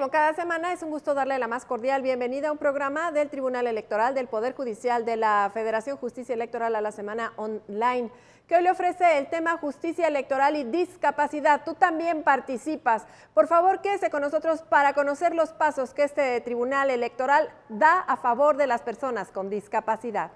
como cada semana, es un gusto darle la más cordial bienvenida a un programa del Tribunal Electoral del Poder Judicial de la Federación Justicia Electoral a la Semana Online, que hoy le ofrece el tema justicia electoral y discapacidad. Tú también participas. Por favor, quédese con nosotros para conocer los pasos que este Tribunal Electoral da a favor de las personas con discapacidad.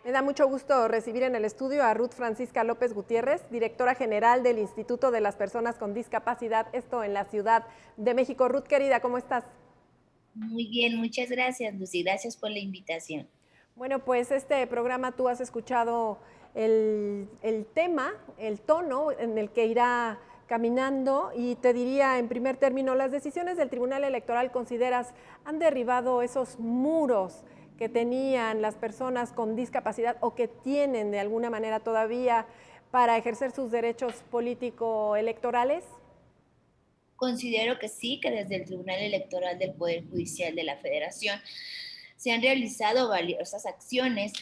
Me da mucho gusto recibir en el estudio a Ruth Francisca López Gutiérrez, directora general del Instituto de las Personas con Discapacidad, esto en la Ciudad de México. Ruth, querida, ¿cómo estás? Muy bien, muchas gracias, Lucy. Gracias por la invitación. Bueno, pues este programa tú has escuchado el tema, el tono en el que irá caminando y te diría en primer término, las decisiones del Tribunal Electoral consideras han derribado esos muros que tenían las personas con discapacidad o que tienen de alguna manera todavía para ejercer sus derechos político-electorales? Considero que sí, que desde el Tribunal Electoral del Poder Judicial de la Federación se han realizado valiosas acciones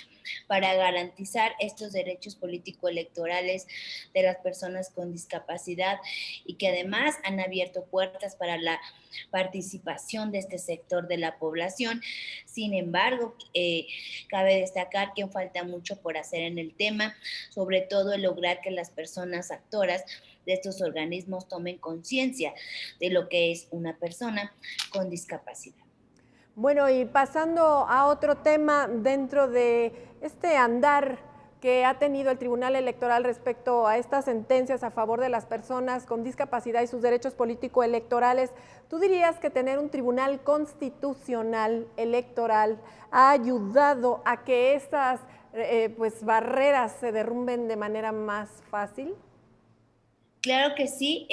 para garantizar estos derechos político-electorales de las personas con discapacidad y que además han abierto puertas para la participación de este sector de la población. Sin embargo, cabe destacar que falta mucho por hacer en el tema, sobre todo el lograr que las personas actoras de estos organismos tomen conciencia de lo que es una persona con discapacidad. Bueno, y pasando a otro tema dentro de este andar que ha tenido el Tribunal Electoral respecto a estas sentencias a favor de las personas con discapacidad y sus derechos político-electorales, ¿tú dirías que tener un tribunal constitucional electoral ha ayudado a que estas pues, barreras se derrumben de manera más fácil? Claro que sí,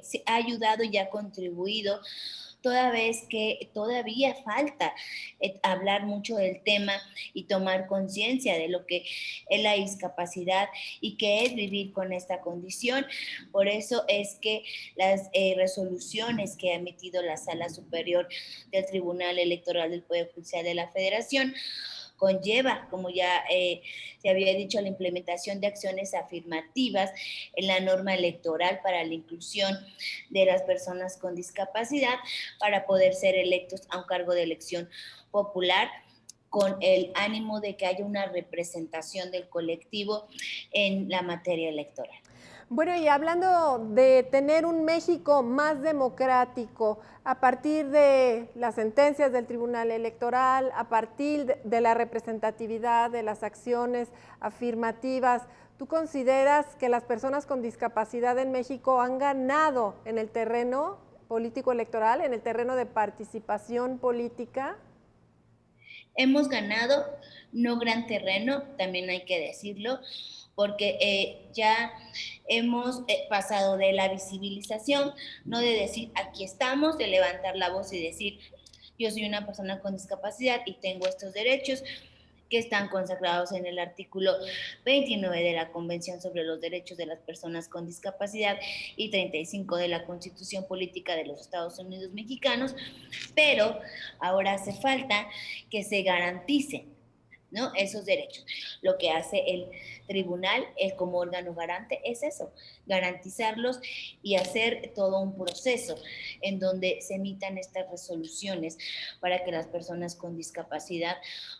sí ha ayudado y ha contribuido, toda vez que todavía falta hablar mucho del tema y tomar conciencia de lo que es la discapacidad y qué es vivir con esta condición. Por eso es que las resoluciones que ha emitido la Sala Superior del Tribunal Electoral del Poder Judicial de la Federación conlleva, como ya se había dicho, la implementación de acciones afirmativas en la norma electoral para la inclusión de las personas con discapacidad para poder ser electos a un cargo de elección popular con el ánimo de que haya una representación del colectivo en la materia electoral. Bueno, y hablando de tener un México más democrático, a partir de las sentencias del Tribunal Electoral, a partir de la representatividad, de las acciones afirmativas, ¿tú consideras que las personas con discapacidad en México han ganado en el terreno político electoral, en el terreno de participación política? Hemos ganado, no gran terreno, también hay que decirlo, porque ya hemos pasado de la visibilización, no de decir aquí estamos, de levantar la voz y decir yo soy una persona con discapacidad y tengo estos derechos que están consagrados en el artículo 29 de la Convención sobre los Derechos de las Personas con Discapacidad y 35 de la Constitución Política de los Estados Unidos Mexicanos, pero ahora hace falta que se garanticen, ¿no?, esos derechos. Lo que hace el tribunal, como órgano garante, es eso, garantizarlos y hacer todo un proceso en donde se emitan estas resoluciones para que las personas con discapacidad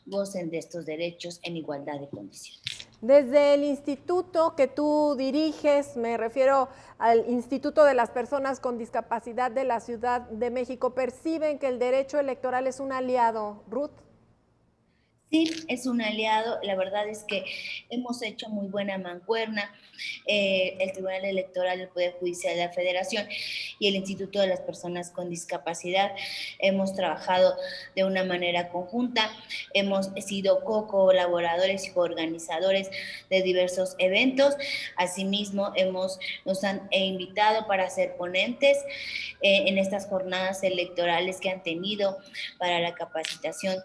gocen de estos derechos en igualdad de condiciones. Desde el instituto que tú diriges, me refiero al Instituto de las Personas con Discapacidad de la Ciudad de México, ¿perciben que el derecho electoral es un aliado, Ruth? Sí, es un aliado. La verdad es que hemos hecho muy buena mancuerna. El Tribunal Electoral del Poder Judicial de la Federación y el Instituto de las Personas con Discapacidad hemos trabajado de una manera conjunta. Hemos sido co-colaboradores y coorganizadores de diversos eventos. Asimismo, nos han invitado para ser ponentes en estas jornadas electorales que han tenido para la capacitación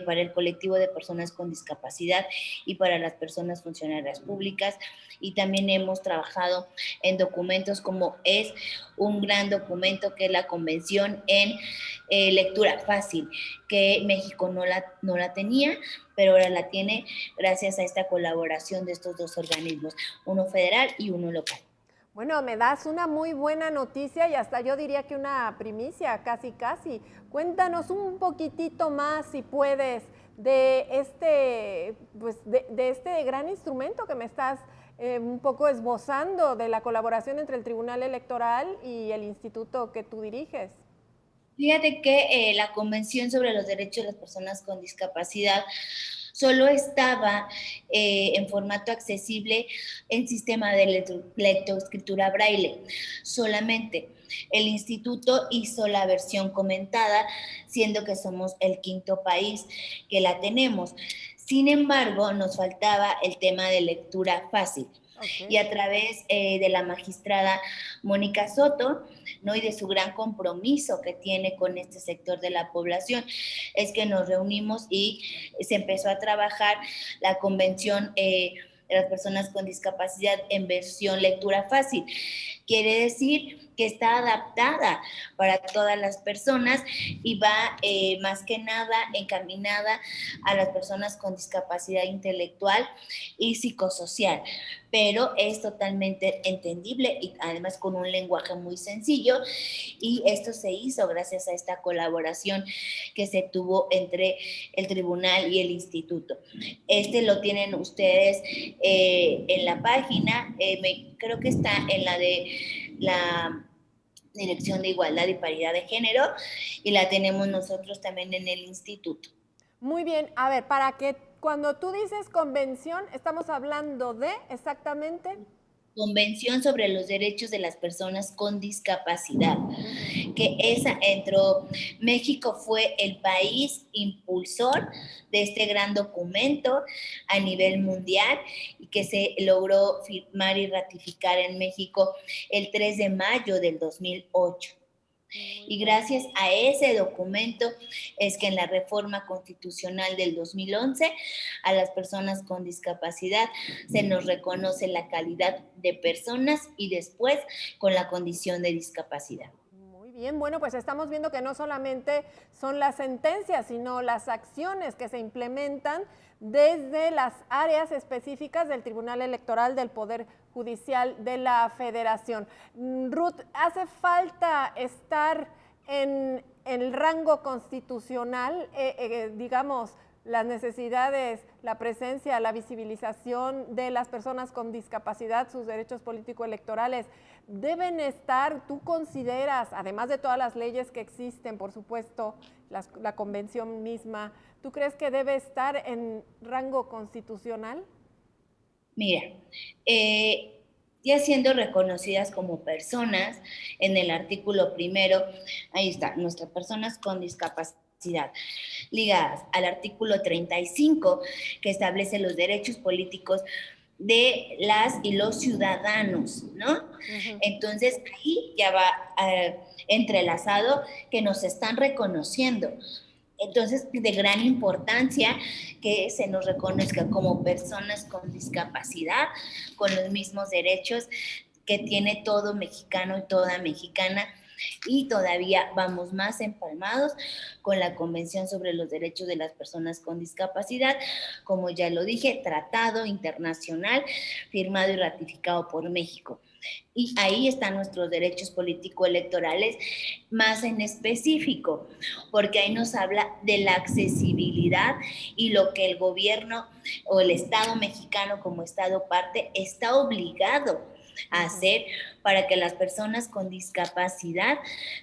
para el colectivo de personas con discapacidad y para las personas funcionarias públicas. Y también hemos trabajado en documentos como es un gran documento que es la Convención en Lectura Fácil, que México no la tenía, pero ahora la tiene gracias a esta colaboración de estos dos organismos, uno federal y uno local. Bueno, me das una muy buena noticia y hasta yo diría que una primicia, casi casi. Cuéntanos un poquitito más, si puedes, de este, pues, de este gran instrumento que me estás un poco esbozando, de la colaboración entre el Tribunal Electoral y el instituto que tú diriges. Fíjate que la Convención sobre los Derechos de las Personas con Discapacidad solo estaba en formato accesible en sistema de lectoescritura braille. Solamente el instituto hizo la versión comentada, siendo que somos el quinto país que la tenemos. Sin embargo, nos faltaba el tema de lectura fácil. Okay. Y a través de la magistrada Mónica Soto, ¿no? Y de su gran compromiso que tiene con este sector de la población, es que nos reunimos y se empezó a trabajar la convención de las personas con discapacidad en versión lectura fácil. Quiere decir que está adaptada para todas las personas y va más que nada encaminada a las personas con discapacidad intelectual y psicosocial, pero es totalmente entendible y además con un lenguaje muy sencillo, y esto se hizo gracias a esta colaboración que se tuvo entre el tribunal y el instituto. Este lo tienen ustedes en la página, creo que está en la de la Dirección de Igualdad y Paridad de Género, y la tenemos nosotros también en el instituto. Muy bien, a ver, para que cuando tú dices convención, estamos hablando de exactamente... Convención sobre los Derechos de las Personas con Discapacidad, que esa entró, México fue el país impulsor de este gran documento a nivel mundial y que se logró firmar y ratificar en México el 3 de mayo del 2008. Y gracias a ese documento es que en la reforma constitucional del 2011 a las personas con discapacidad se nos reconoce la calidad de personas y después con la condición de discapacidad. Muy bien, bueno, pues estamos viendo que no solamente son las sentencias, sino las acciones que se implementan desde las áreas específicas del Tribunal Electoral del Poder Judicial de la Federación. Ruth, ¿hace falta estar en el rango constitucional, digamos, las necesidades, la presencia, la visibilización de las personas con discapacidad, sus derechos político-electorales, deben estar, tú consideras, además de todas las leyes que existen, por supuesto, la convención misma, ¿tú crees que debe estar en rango constitucional? Mira, ya siendo reconocidas como personas, en el artículo primero, ahí está, nuestras personas con discapacidad, ligadas al artículo 35, que establece los derechos políticos de las y los ciudadanos, ¿no? Uh-huh. Entonces, ahí ya va entrelazado que nos están reconociendo. Entonces, de gran importancia que se nos reconozca como personas con discapacidad, con los mismos derechos que tiene todo mexicano y toda mexicana, y todavía vamos más empalmados con la Convención sobre los Derechos de las Personas con Discapacidad, como ya lo dije, tratado internacional firmado y ratificado por México. Y ahí están nuestros derechos político-electorales más en específico, porque ahí nos habla de la accesibilidad y lo que el gobierno o el Estado mexicano como Estado parte está obligado a hacer para que las personas con discapacidad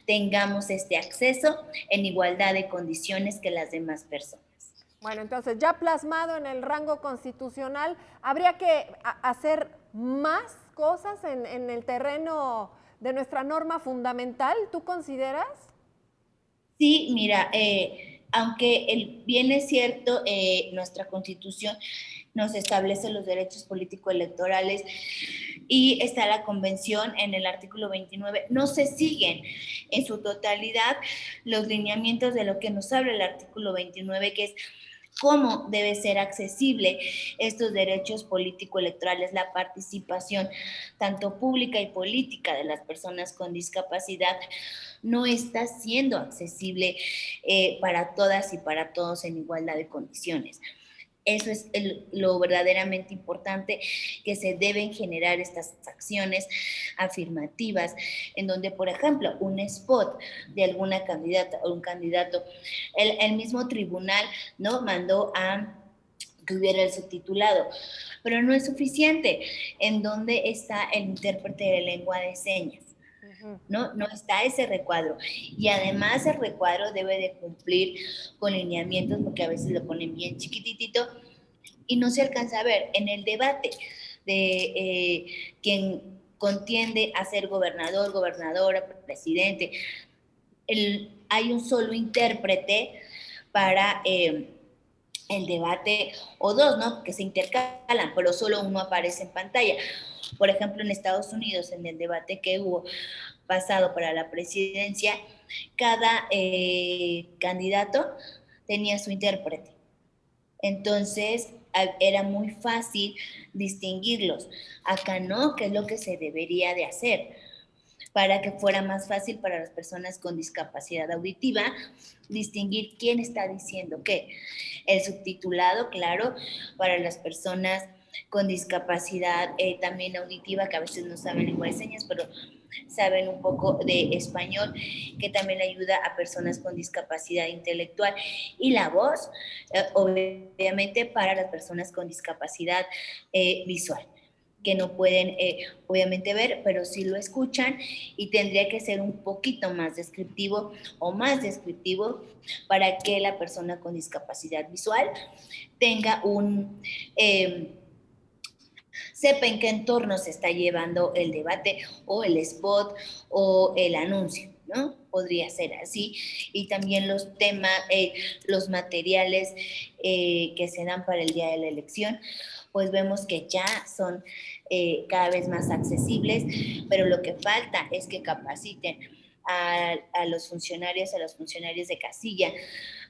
tengamos este acceso en igualdad de condiciones que las demás personas. Bueno, entonces ya plasmado en el rango constitucional, ¿habría que hacer más cosas en el terreno de nuestra norma fundamental? ¿Tú consideras? Sí, mira, aunque bien es cierto, nuestra Constitución nos establece los derechos político-electorales y está la convención en el artículo 29. No se siguen en su totalidad los lineamientos de lo que nos habla el artículo 29, que es cómo debe ser accesible estos derechos político-electorales, la participación tanto pública y política de las personas con discapacidad no está siendo accesible para todas y para todos en igualdad de condiciones. Eso es lo verdaderamente importante, que se deben generar estas acciones afirmativas, en donde, por ejemplo, un spot de alguna candidata o un candidato, el mismo tribunal, ¿no?, mandó a que hubiera el subtitulado, pero no es suficiente. ¿En dónde está el intérprete de lengua de señas? ¿No? No está ese recuadro. Y además el recuadro debe de cumplir con lineamientos, porque a veces lo ponen bien chiquitito y no se alcanza a ver. En el debate de quien contiende a ser gobernador, gobernadora, presidente, hay un solo intérprete para el debate, o dos, ¿no?, que se intercalan, pero solo uno aparece en pantalla. Por ejemplo, en Estados Unidos, en el debate que hubo pasado para la presidencia, cada candidato tenía su intérprete. Entonces, era muy fácil distinguirlos. Acá no, que es lo que se debería de hacer para que fuera más fácil para las personas con discapacidad auditiva distinguir quién está diciendo qué. El subtitulado, claro, para las personas con discapacidad también auditiva, que a veces no saben lengua de señas, pero saben un poco de español, que también ayuda a personas con discapacidad intelectual. Y la voz, obviamente, para las personas con discapacidad visual, que no pueden obviamente ver, pero sí lo escuchan, y tendría que ser un poquito más descriptivo o más descriptivo para que la persona con discapacidad visual tenga un... sepa en qué entorno se está llevando el debate o el spot o el anuncio, ¿no? Podría ser así. Y también los temas, los materiales que se dan para el día de la elección, pues vemos que ya son cada vez más accesibles, pero lo que falta es que capaciten a los funcionarios, a los funcionarios de casilla,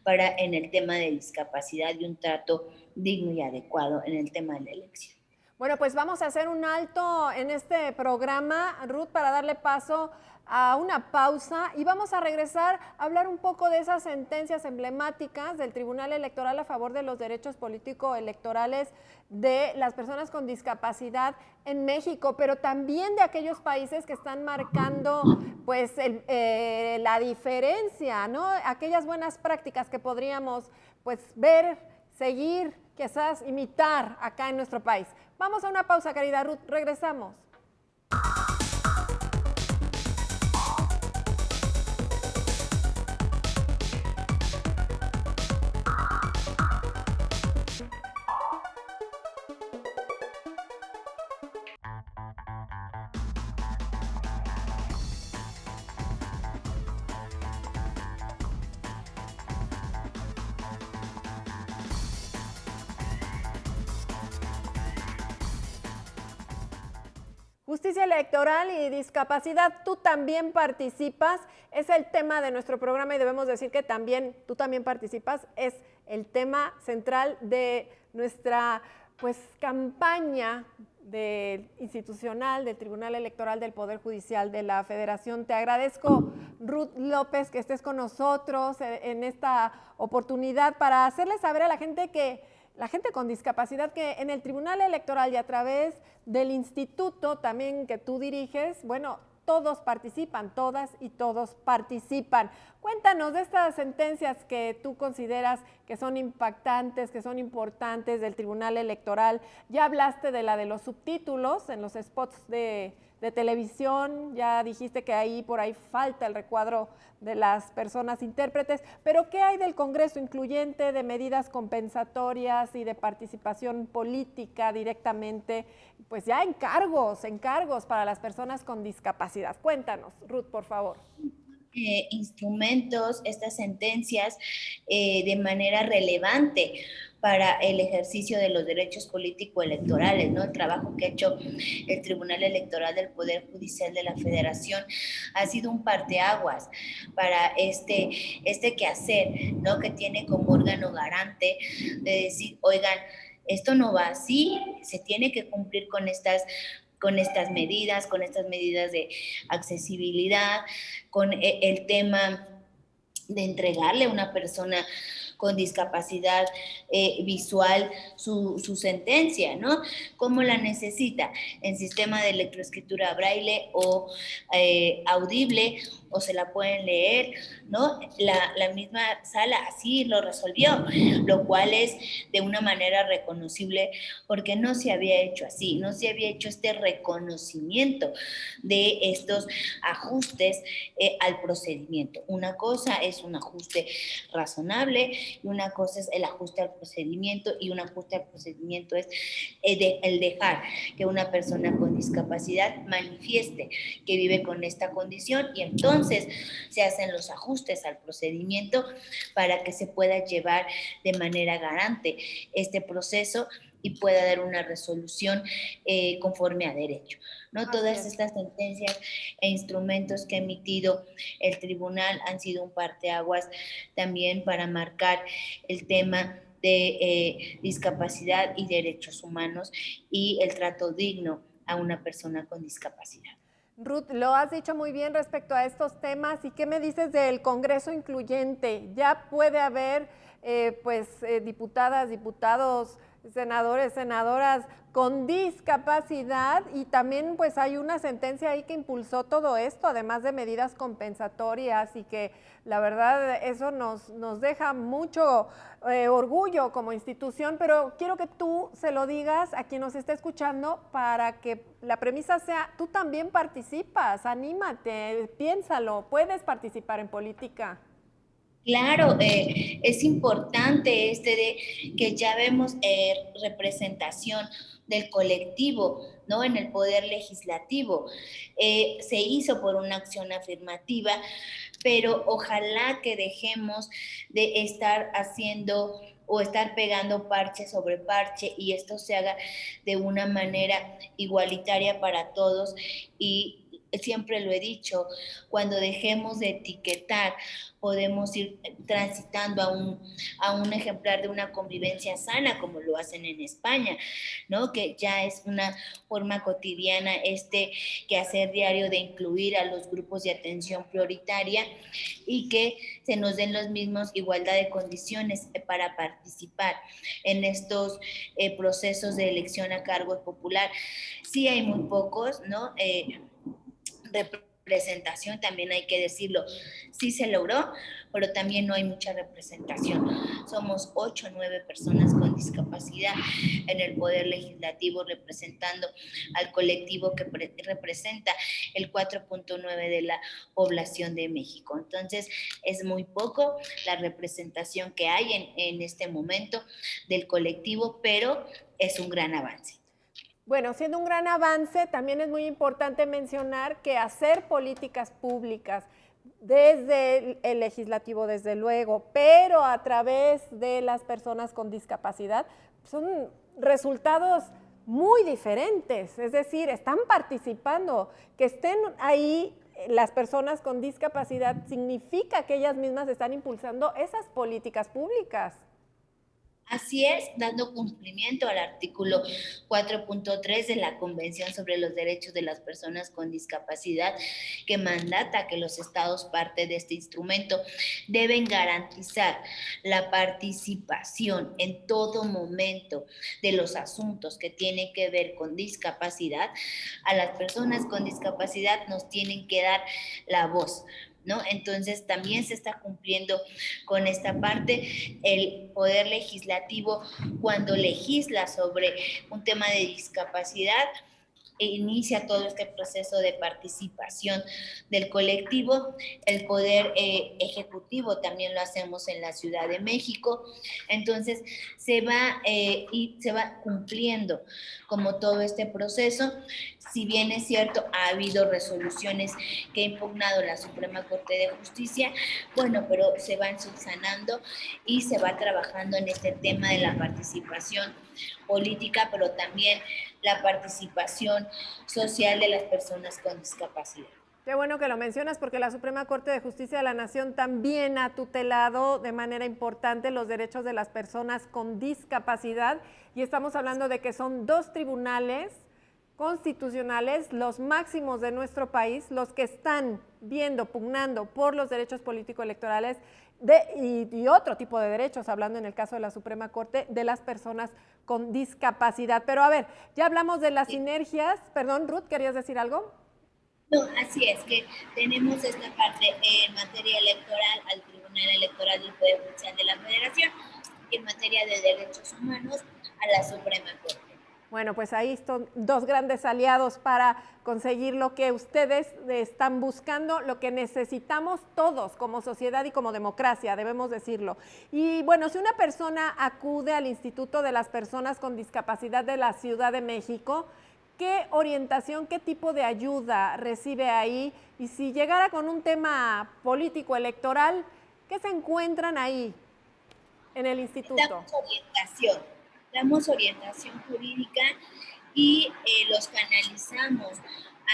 para en el tema de discapacidad y un trato digno y adecuado en el tema de la elección. Bueno, pues vamos a hacer un alto en este programa, Ruth, para darle paso a una pausa, y vamos a regresar a hablar un poco de esas sentencias emblemáticas del Tribunal Electoral a favor de los derechos político-electorales de las personas con discapacidad en México, pero también de aquellos países que están marcando pues la diferencia, ¿no? Aquellas buenas prácticas que podríamos pues ver, seguir, quizás imitar acá en nuestro país. Vamos a una pausa, querida Ruth, regresamos. Justicia electoral y discapacidad, tú también participas, es el tema de nuestro programa, y debemos decir que también tú también participas, es el tema central de nuestra pues campaña institucional del Tribunal Electoral del Poder Judicial de la Federación. Te agradezco, Ruth López, que estés con nosotros en esta oportunidad para hacerle saber a la gente con discapacidad que en el Tribunal Electoral y a través del instituto también que tú diriges, bueno, todos participan, todas y todos participan. Cuéntanos de estas sentencias que tú consideras que son impactantes, que son importantes del Tribunal Electoral. Ya hablaste de la de los subtítulos en los spots de televisión, ya dijiste que por ahí falta el recuadro de las personas intérpretes, pero ¿qué hay del Congreso incluyente, de medidas compensatorias y de participación política directamente, pues ya encargos para las personas con discapacidad? Cuéntanos, Ruth, por favor. Ok, instrumentos, estas sentencias de manera relevante para el ejercicio de los derechos político-electorales, ¿no? El trabajo que ha hecho el Tribunal Electoral del Poder Judicial de la Federación ha sido un parteaguas para este quehacer, ¿no? Que tiene como órgano garante de decir, oigan, esto no va así, se tiene que cumplir con estas medidas de accesibilidad, con el tema de entregarle a una persona con discapacidad visual su sentencia, ¿no? ¿Cómo la necesita? ¿En sistema de electroescritura braille o audible? ¿O se la pueden leer? ¿No? La misma sala así lo resolvió, lo cual es de una manera reconocible porque no se había hecho así, no se había hecho este reconocimiento de estos ajustes al procedimiento. Una cosa es un ajuste razonable y una cosa es el ajuste al procedimiento, y un ajuste al procedimiento es el dejar que una persona con discapacidad manifieste que vive con esta condición, y entonces se hacen los ajustes al procedimiento para que se pueda llevar de manera garante este proceso y pueda dar una resolución conforme a derecho. ¿No? Todas estas sentencias e instrumentos que ha emitido el tribunal han sido un parteaguas también para marcar el tema de discapacidad y derechos humanos y el trato digno a una persona con discapacidad. Ruth, lo has dicho muy bien respecto a estos temas. ¿Y qué me dices del Congreso incluyente? ¿Ya puede haber diputadas, diputados, senadores, senadoras con discapacidad? Y también pues hay una sentencia ahí que impulsó todo esto, además de medidas compensatorias, y que la verdad eso nos deja mucho orgullo como institución, pero quiero que tú se lo digas a quien nos esté escuchando para que la premisa sea, tú también participas, anímate, piénsalo, puedes participar en política. Claro, es importante de que ya vemos representación del colectivo, ¿no? En el poder legislativo. Se hizo por una acción afirmativa, pero ojalá que dejemos de estar haciendo o estar pegando parche sobre parche y esto se haga de una manera igualitaria para todos. Y siempre lo he dicho, cuando dejemos de etiquetar, podemos ir transitando a un ejemplar de una convivencia sana, como lo hacen en España, ¿no? Que ya es una forma cotidiana quehacer diario de incluir a los grupos de atención prioritaria y que se nos den los mismos igualdad de condiciones para participar en estos procesos de elección a cargo popular. Sí hay muy pocos, ¿no? Representación, también hay que decirlo, sí se logró, pero también no hay mucha representación. Somos 8 o 9 personas con discapacidad en el Poder Legislativo representando al colectivo que representa el 4.9 de la población de México. Entonces, es muy poco la representación que hay en este momento del colectivo, pero es un gran avance. Bueno, siendo un gran avance, también es muy importante mencionar que hacer políticas públicas desde el legislativo, desde luego, pero a través de las personas con discapacidad, son resultados muy diferentes, es decir, están participando, que estén ahí las personas con discapacidad significa que ellas mismas están impulsando esas políticas públicas. Así es, dando cumplimiento al artículo 4.3 de la Convención sobre los Derechos de las Personas con Discapacidad, que mandata que los estados parte de este instrumento deben garantizar la participación en todo momento de los asuntos que tienen que ver con discapacidad. A las personas con discapacidad nos tienen que dar la voz, ¿no? Entonces también se está cumpliendo con esta parte. El Poder Legislativo, cuando legisla sobre un tema de discapacidad, inicia todo este proceso de participación del colectivo. El poder ejecutivo también lo hacemos en la Ciudad de México. Entonces se va cumpliendo como todo este proceso. Si bien es cierto, ha habido resoluciones que ha impugnado la Suprema Corte de Justicia, bueno, pero se van subsanando y se va trabajando en este tema de la participación política, pero también la participación social de las personas con discapacidad. Qué bueno que lo mencionas porque la Suprema Corte de Justicia de la Nación también ha tutelado de manera importante los derechos de las personas con discapacidad y estamos hablando de que son 2 tribunales constitucionales, los máximos de nuestro país, los que están viendo, pugnando por los derechos político-electorales y otro tipo de derechos, hablando en el caso de la Suprema Corte, de las personas con discapacidad. Pero a ver, ya hablamos de las sinergias. Perdón, Ruth, ¿querías decir algo? No, así es, que tenemos esta parte en materia electoral al Tribunal Electoral del Poder Judicial de la Federación y en materia de derechos humanos a la Suprema Corte. Bueno, pues ahí están 2 grandes aliados para conseguir lo que ustedes están buscando, lo que necesitamos todos como sociedad y como democracia, debemos decirlo. Y bueno, si una persona acude al Instituto de las Personas con Discapacidad de la Ciudad de México, ¿qué orientación, qué tipo de ayuda recibe ahí? Y si llegara con un tema político electoral, ¿qué se encuentran ahí en el instituto? Damos orientación jurídica y los canalizamos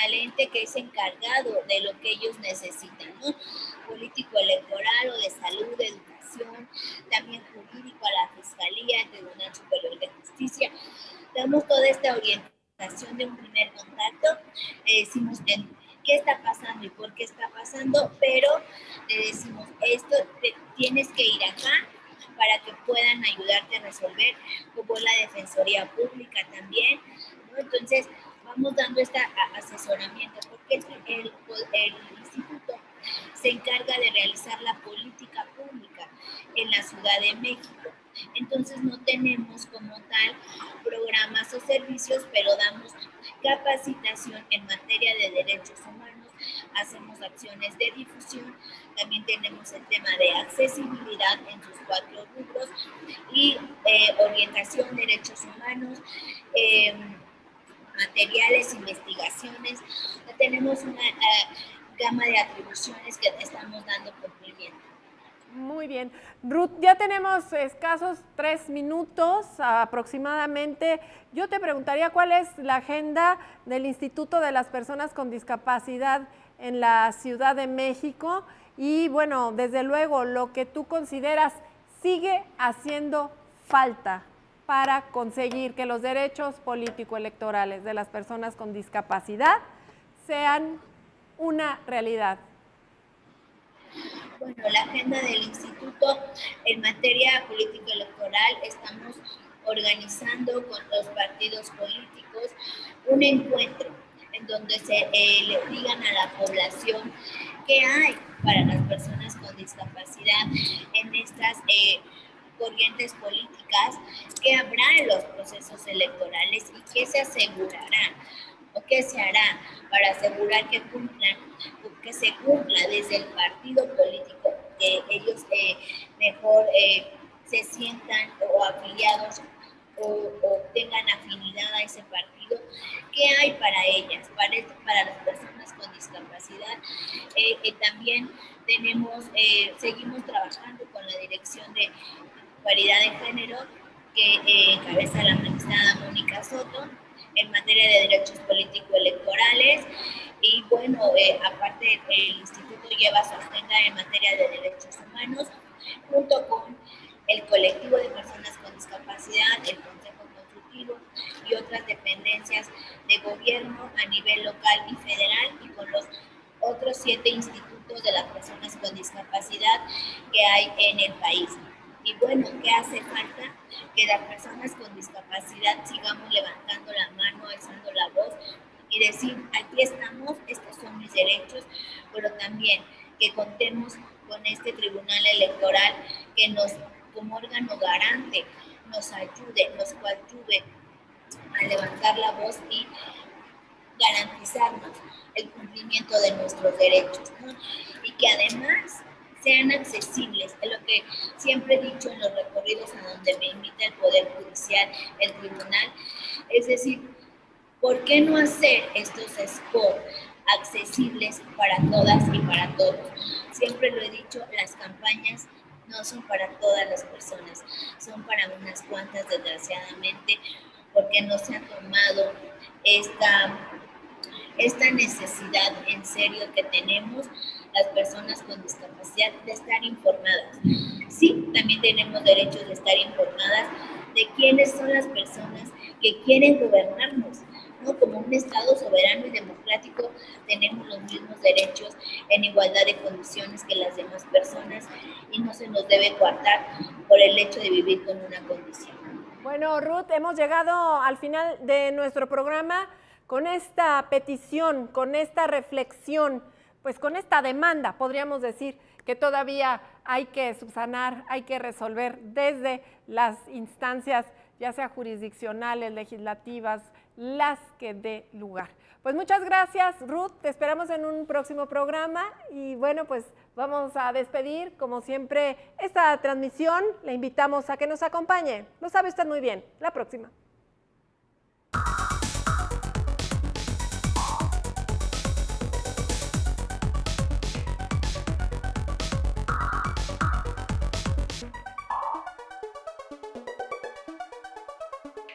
al ente que es encargado de lo que ellos necesitan, ¿no? Político electoral o de salud, de educación, también jurídico a la Fiscalía, al Tribunal Superior de Justicia. Damos toda esta orientación de un primer contacto, decimos qué está pasando y por qué está pasando, pero le decimos esto, tienes que ir acá para que puedan ayudarte a resolver, como la Defensoría Pública también, ¿no? Entonces, vamos dando este asesoramiento, porque el instituto se encarga de realizar la política pública en la Ciudad de México. Entonces, no tenemos como tal programas o servicios, pero damos capacitación en materia de derechos humanos, hacemos acciones de difusión, también tenemos el tema de accesibilidad en sus 4 rubros y orientación, derechos humanos, materiales, investigaciones. Tenemos una gama de atribuciones que estamos dando cumplimiento. Muy bien. Ruth, ya tenemos escasos 3 minutos aproximadamente. Yo te preguntaría cuál es la agenda del Instituto de las Personas con Discapacidad en la Ciudad de México y bueno, desde luego lo que tú consideras sigue haciendo falta para conseguir que los derechos político-electorales de las personas con discapacidad sean una realidad. Bueno, la agenda del instituto en materia político-electoral estamos organizando con los partidos políticos un encuentro en donde se le digan a la población qué hay para las personas con discapacidad en estas corrientes políticas, qué habrá en los procesos electorales y qué se asegurará o qué se hará para asegurar que se cumpla desde el partido político, que ellos mejor se sientan o afiliados o tengan afinidad a ese partido, qué hay para ellas, para las personas con discapacidad. También seguimos trabajando con la Dirección de Paridad de Género que encabeza la magistrada Mónica Soto en materia de derechos político-electorales y bueno, aparte el instituto lleva su agenda en materia de derechos humanos junto con el colectivo de personas con discapacidad, el Consejo Consultivo y otras dependencias de gobierno a nivel local y federal y con los otros 7 institutos de las personas con discapacidad que hay en el país. Y bueno, ¿qué hace falta? Que las personas con discapacidad sigamos levantando la mano, alzando la voz y decir, aquí estamos, estos son mis derechos, pero también que contemos con este tribunal electoral que nos, como órgano garante, nos ayude, nos coadyuve a levantar la voz y garantizarnos el cumplimiento de nuestros derechos, ¿no? Y que además sean accesibles, es lo que siempre he dicho en los recorridos a donde me invita el Poder Judicial, el Tribunal, es decir, ¿por qué no hacer estos spots accesibles para todas y para todos? Siempre lo he dicho, las campañas no son para todas las personas, son para unas cuantas, desgraciadamente, porque no se ha tomado esta necesidad en serio que tenemos las personas con discapacidad de estar informadas. Sí, también tenemos derechos de estar informadas de quiénes son las personas que quieren gobernarnos, ¿no? Como un Estado soberano y democrático tenemos los mismos derechos en igualdad de condiciones que las demás personas y no se nos debe coartar por el hecho de vivir con una condición. Bueno, Ruth, hemos llegado al final de nuestro programa con esta petición, con esta reflexión, pues con esta demanda, podríamos decir, que todavía hay que subsanar, hay que resolver desde las instancias, ya sea jurisdiccionales, legislativas, las que dé lugar. Pues muchas gracias, Ruth, te esperamos en un próximo programa y bueno, pues vamos a despedir, como siempre, esta transmisión. Le invitamos a que nos acompañe. Lo sabe usted muy bien. La próxima.